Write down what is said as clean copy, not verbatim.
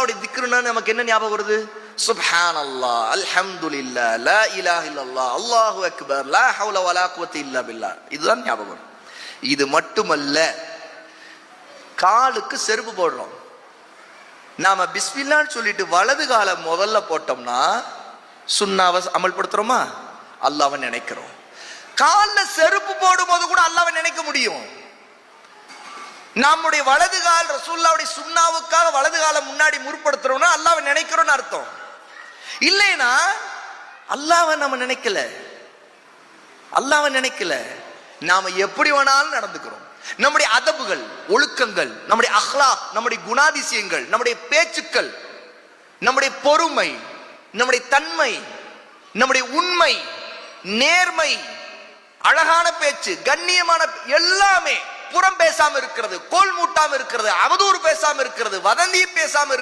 ரசூலுல்லாஹ்வுடைய திக்ருனா நமக்கு என்ன ஞாபகம் வருது? சுப்ஹானல்லாஹ், அல்ஹம்துலில்லாஹ், லா இலாஹ இல்லல்லாஹ், அல்லாஹு அக்பர், லா ஹவுல வலா குவத்த இல்லா பில்லாஹ். இதுதான் ஞாபகம் வரும். இது மட்டுமல்ல, காலுக்கு செருப்பு போடுறோம். நாம பிஸ்மில்லான்னு சொல்லிட்டு வலது கால முதல்ல போட்டோம்னா சுன்னாவை அமல்படுத்துறோமா? அல்லாஹ்வை நினைக்கிறோம். கால்ல செருப்பு போடும் போது கூட அல்லாஹ்வை நினைக்க முடியும். நம்முடைய வலது கால் ரசூலுல்லாஹ்வுடைய சுன்னாவுக்காக வலது கால முன்னாடி முற்படுத்துறோம்னா அல்லாஹ்வை நினைக்கிறோம்னு அர்த்தம். இல்லைனா அல்லாஹ்வை நம்ம நினைக்கல, அல்லாஹ்வை நினைக்கல. நாம எப்படி வேணாலும் நடந்துக்கிறோம். நம்முடைய அதபுகள், ஒழுக்கங்கள், நம்முடைய அஹ்லாக், நம்முடைய குணாதிசயங்கள், நம்முடைய பேச்சுக்கள், நம்முடைய பொறுமை, நம்முடைய தன்மை, நம்முடைய உண்மை, நேர்மை, அழகான பேச்சு, கண்ணியமான எல்லாமே புறம் பேசாம இருக்கிறது, கோல் மூட்டாம இருக்கிறது, அவதூறு பேசாம இருக்கிறது, வதந்தியும் பேசாம இருக்கிறது.